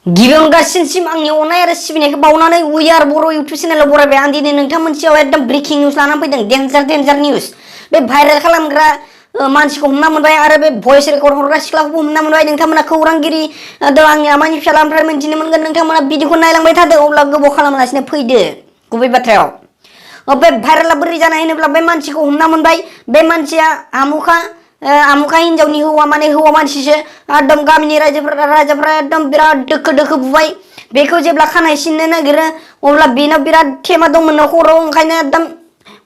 गिबियावनो गासिनसिम आंनि अननाय आरो सिबिनायखौ बावनानै We Are बर' इउटुब चेनेलाव बरायबाय आं दिनै नोंथांमोनसियाव एकदम ब्रेकिं निउस लानानै फैदों डेन्जार निउस बे भाइरेल खालामग्रा मानसिखौ हमना मोनबाय आरो बे भइस रेकर्ड हरग्रा सिख्लाखौबो हमना मोनबाय नोंथांमोना खौरांगिरि आंनि आमानि फिसालानिफ्राय मिन्थिनो मोनगोन नोंथांमोना भिडिअखौ नायलांबाय थादो अब्ला गोबाव खालामालासिनो फैदो गुबै बाथ्रायाव बे भाइरेला बोरै जानाय होनोब्ला बे मानसिखौ हमना मोनबाय बे मानसिया आमुखा हिन्जावनि हौवा माने हौवा मानसिसो एकदम गामिनि राजाफ्रा एकदम बिराद दोखो बुबाय बेखौ जेब्ला खानाय सिननो नागिरो अब्ला बेनाव बिराद थेमा दंमोन खर'आव ओंखायनो एकदम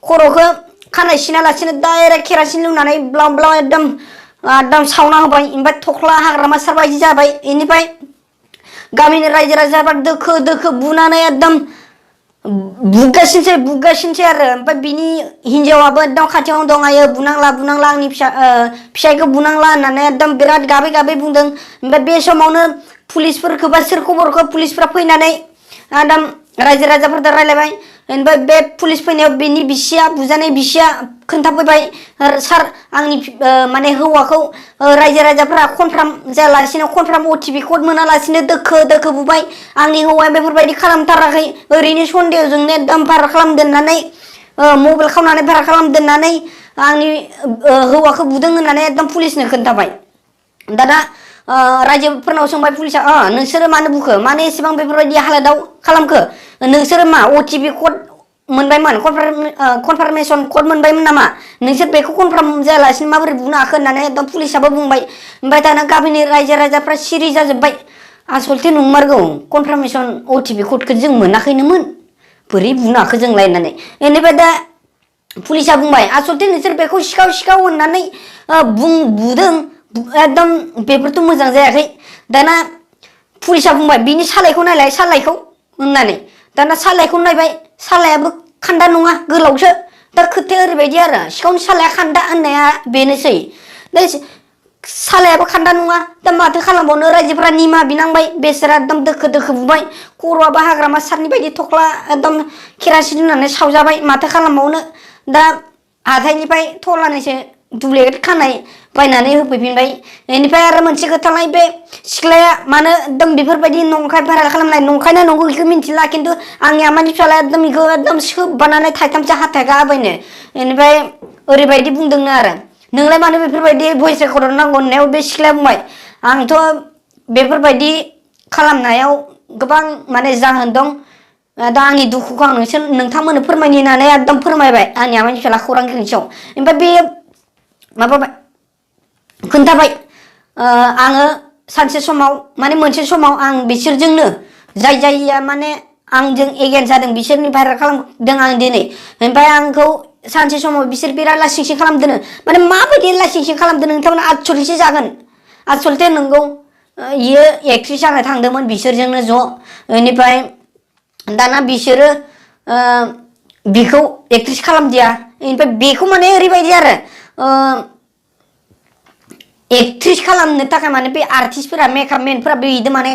खर'खौ खानाय सिनालासिनो डाइरेक्ट केरासिन लुनानै ब्लाव एकदम सावना होबाय ओमफ्राय थख्ला हाग्रामा सारबायदि जाबाय बेनिफ्राय गामिनि रायजो राजाफ्रा दोखो बुनानै एकदम बुगासिनोसै आरो ओमफ्राय बिनि हिन्जावाबो एकदम खाथियावनो दं आयो बुनांला आंनि फिसायखौ बुनांला होननानै एकदम बिराद गाबै बुंदों ओमफ्राय बे समावनो पुलिसफोरखौ बा सोर खबरखौ पुलिसफ्रा फैनानै एकदम रायजो राजाफोरजों रायलायबाय ओमफ्राय बे पुलिस फैनायाव बेनि बिसिया बुजानाय बिसिया खोन्थाफैबाय सार आंनि माने हौवाखौ रायजो राजाफ्रा कनफार्म जायालासिनो कनफार्म अटिपि कड मोनालासिनो दोखो बुबाय आंनि हौवाया बेफोरबायदि खालामथाराखै ओरैनो सन्देहजोंनो एकदम भाइरेल खालामदोननानै मबाइल खावनानै भाइरेल खालामदोननानै आंनि हौवाखौ बुदों होननानै एकदम पुलिसनो खोन्थाबाय दाना रायजोफोरनाव सोंबाय पुलिसा नोंसोरो मानो बुखो मानो एसेबां बेफोरबायदि हालोदाव खालामखो नोंसोरो मा अटिपि कड मोनबायमोन कनफार्मेशन कड मोनबायमोन नामा नोंसोर बेखौ कनफार्म जायालासिनो माबोरै बुनो हाखो होननानै एकदम पुलिसाबो बुंबाय ओमफ्राय दाना गामिनि रायजो राजाफ्रा सिरि जाजोब्बाय आसलथे नंमारगौ कनफार्मेशन अटिपि कडखौ जों मोनाखैनोमोन बोरै बुनो हाखो जोंलाय होननानै बेनिफ्राय दा पुलिसा बुंबाय आसलथे नोंसोर बेखौ सिखाव होननानै बुदों एकदम बेफोरथ' मोजां जायाखै दाना पुलिसा बुंबाय बिनि सालायखौ नायलाय सालायखौ होननानै दाना सालायखौ नायबाय सालायाबो खान्दा नङा गोलावसो दा खोथाया ओरैबायदि आरो सिखावनि सालाया खान्दा होननाया बेनोसै दा सालायाबो खान्दा नङा दा माथो खालामबावनो रायजोफ्रा निमाहा बिनांबाय बेसोरा एकदम दोखो बुबाय खर'आबो हाग्रामा सारनि बायदि थख्ला एकदम केरासिन होनानै सावजाबाय माथो खालामबावनो दा हाथायनिफ्राय थलानैसो दुब्लिकेट खानाय बायनानै होफैफिनबाय बेनिफ्राय आरो मोनसे खोथालाय बे सिख्लाया मानो एकदम बेफोरबायदि नंखाय भाइरेल खालामनाय नंखायना नंगौ बेखौ मिन्थिला खिन्थु आंनि आमानि फिसालाया एकदम बेखौ एकदम सोबानानै थाइथामसो हाथाय गाबायनो बेनिफ्राय ओरैबायदि बुंदोंनो आरो नोंलाय मानो बेफोरबायदि भइस रेकर्ड नांगौ होननायाव बे सिख्लाया बुंबाय आंथ' बेफोरबायदि खालामनायाव गोबां माने जाहोन दं दा आंनि दुखुखौ आं नोंथांमोननो फोरमायनो होननानै एकदम फोरमायबाय आंनि आमानि फिसाला खौरांगिरिनि सायाव ओमफ्राय बे माबाबाय खोन्थाबाय आङो सानसे समाव माने मोनसे समाव आं बिसोरजोंनो जायया माने आंजों एगेन्स्ट जादों बिसोरनि भाइरेल खालामदों आं दिनै ओमफ्राय आंखौ सानसे समाव बिसोर बिराद लासिंसिं खालामदों माने माबायदि लासिंसिं खालामदों नोंथांमोना आसरितसो जागोन आसलथे नंगौ इयो एक्ट्रिस जानो थांदोंमोन बिसोरजोंनो ज' बेनिफ्राय दाना बिसोरो बिखौ एक्ट्रिस खालामदिया बेनिफ्राय बेखौ माने ओरैबायदि आरो एक्ट्रिस खालामनो थाखाय माने बे आर्टिस्टफोरा मेकआप मेनफोरा बेदो माने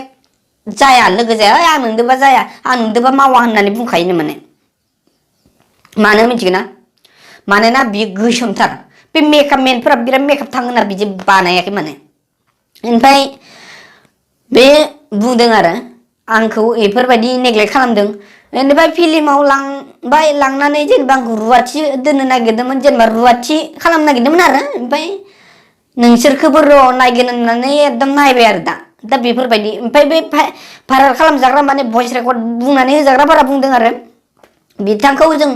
जाया लोगो जाया आं नोंदोंबा जाया आं नोंदोंबा मावा होननानै बुंखायोनो मानो मिथिगोन ना मानोना बियो गोसोमथार बे मेकआप मेनफोरा बिराद मेकआप थाङो आरो बिदि बानायाखै माने ओमफ्राय बे बुंदों आरो आंखौ बेफोरबायदि नेग्लेक्ट खालामदों बेनिफ्राय फिल्माव लांनानै जेनेबा आंखौ रुवाथि दोननो नागिरदोंमोन जेनेबा रुवाथि खालामनो नागिरदोंमोन आरो ओमफ्राय नोंसोरखौबो नायगोन होननानै एकदम नायबाय आरो दा बेफोरबायदि ओमफ्राय बे भाइरेल खालामजाग्रा माने भइस रेकर्ड बुंनानै होजाग्राफोरा बुंदों आरो बिथांखौ जों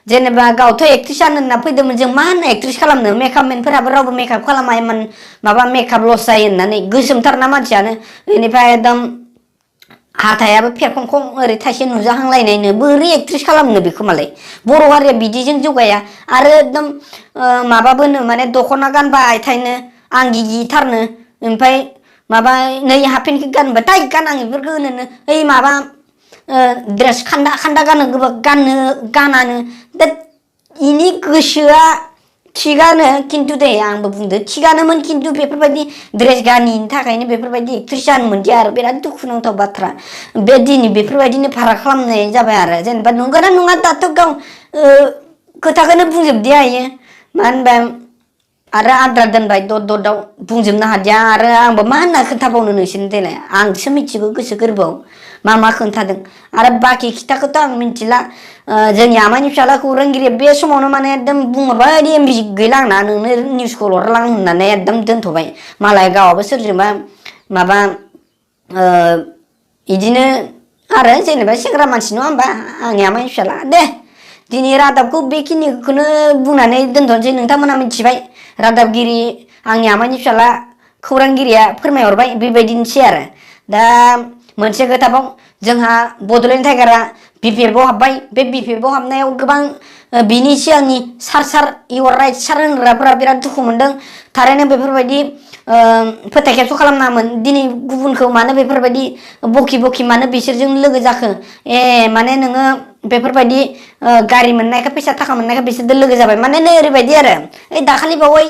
जेनेबा गावथ' एक्ट्रिस जानो होनना फैदोंमोन जों मा होनना एक्ट्रिस खालामनो मेकआप मेनफोराबो रावबो मेकआप खालामा इमान माबा मेकआप लस जायो होननानै गोसोमथारना मानसियानो बेनिफ्राय एकदम हाथायाबो फेरखंखं ओरै थाइसे नुजाहांलायनायनो बोरै एक्ट्रिस खालामनो बेखौ मालाय बर' हारिया बिदिजों जौगाया आरो एकदम माबाबोनो माने दख'ना गानबाय थायनो आं गिथारनो ओमफ्राय माबा नै हाफपेन्टखौ गानबा दाय गान आं बेफोरखौ होनोनो ओइ माबा ड्रेस खान्दा गानानो दा इनि गोसोआ थिगानो खिन्थु दे आंबो बुंदो थिगानोमोन खिन्थु बेफोरबायदि ड्रेस गानिनि थाखायनो बेफोरबायदि एक्ट्रिस जानो मोनदिया आरो बिराद दुखुनांथाव बाथ्रा बे दिनै बेफोरबायदिनो फाराग खालामनाय जाबाय आरो जेनेबा नंगौना नङा दाथ' गाव खोथाखौनो बुंजोबदिया हायो मानो होनबा आरो आद्रा दोनबाय ददाव बुंजोबनो हादिया आरो आंबो मा होनना खोन्थाबावनो नोंसोरनो देलाय आंसो मिथिगौ गोसो गोरबोआव मा खोन्थादों आरो बाखि खिथाखौथ' आं मिथिला जोंनि आमाइनि फिसाला खौरांगिरिया बे समावनो माने एकदम बुंहरबाय एमबि गैला आंना नोंनो निउसखौ हरलां होननानै एकदम दोनथ'बाय मालाय गावआबो सोरजोंबा माबा इदिनो आरो जेनेबा सेंग्रा मानसि नङा होमबा आंनि आमाइनि फिसाला दे दिनै रादाबखौ बेखिनिखौनो बुंनानै दोनथ'नोसै नोंथांमोना मिथिबाय रादाबगिरि आंनि आमाइनि फिसाला खौरांगिरिया फोरमायहरबाय बेबायदिनोसै आरो दा मोनसे खोथाबाव जोंहा बड'लेण्ड टाइगारा BPF आव हाबबाय बे BPF आव हाबनायाव गोबां बिनि सिगांनि सार इउर राइट सार होनग्राफोरा बिराद दुखु मोनदों थारैनो बेफोरबायदि फोथायखेबस' खालामनाङामोन दिनै गुबुनखौ मानो बेफोरबायदि बखि मानो बिसोरजों लोगो जाखो माने नोङो बेफोरबायदि गारि मोननायखाय फैसा थाखा मोननायखाय बिसोरजों लोगो जाबाय माने नै ओरैबायदि आरो दाखालि बावै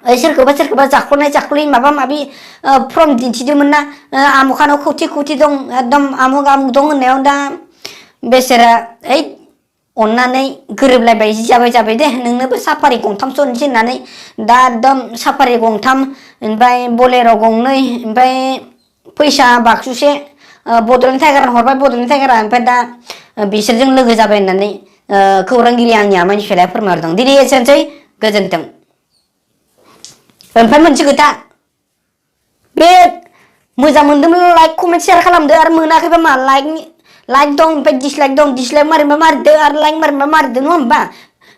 सोरखौबा जाख्ल'नाय माबा माबि फर्म दिन्थिदोंमोन ना आमुखानाव खौथि दं एकदम आमुक दं होननायाव दा बेसेरा अननानै गोरोबलायबाय जाबाय दे नोंनोबो साफारि गंथामसो हरनोसै होननानै दा एकदम साफारि गंथाम ओमफ्राय बलेर' गंनै ओमफ्राय फैसा बाक्सुसे बड'लेण्ड टाइगारनो हरबाय बड'लेण्ड टाइगारा ओमफ्राय दा बिसोरजों लोगो जाबाय होननानै खौरांगिरि आंनि आमाइनि फिसालाया फोरमायहरदों दिनै एसेनोसै गोजोन्थों। ओमफ्राय मोनसे खोथा बे मोजां मोनदोंमोन लाइक कमेन्ट शेयार खालामदो आरो मोनाखैबा मा लाइक दं ओमफ्राय डिसलाइक दं डिसलाइक मारिबा मारिदो आरो लाइक मारिबा मारिदो नङा होमबा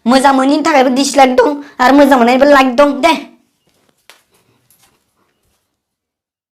मोजां मोनैनि थाखायबो डिसलाइक दं आरो मोजां मोननायनिबो लाइक दं दे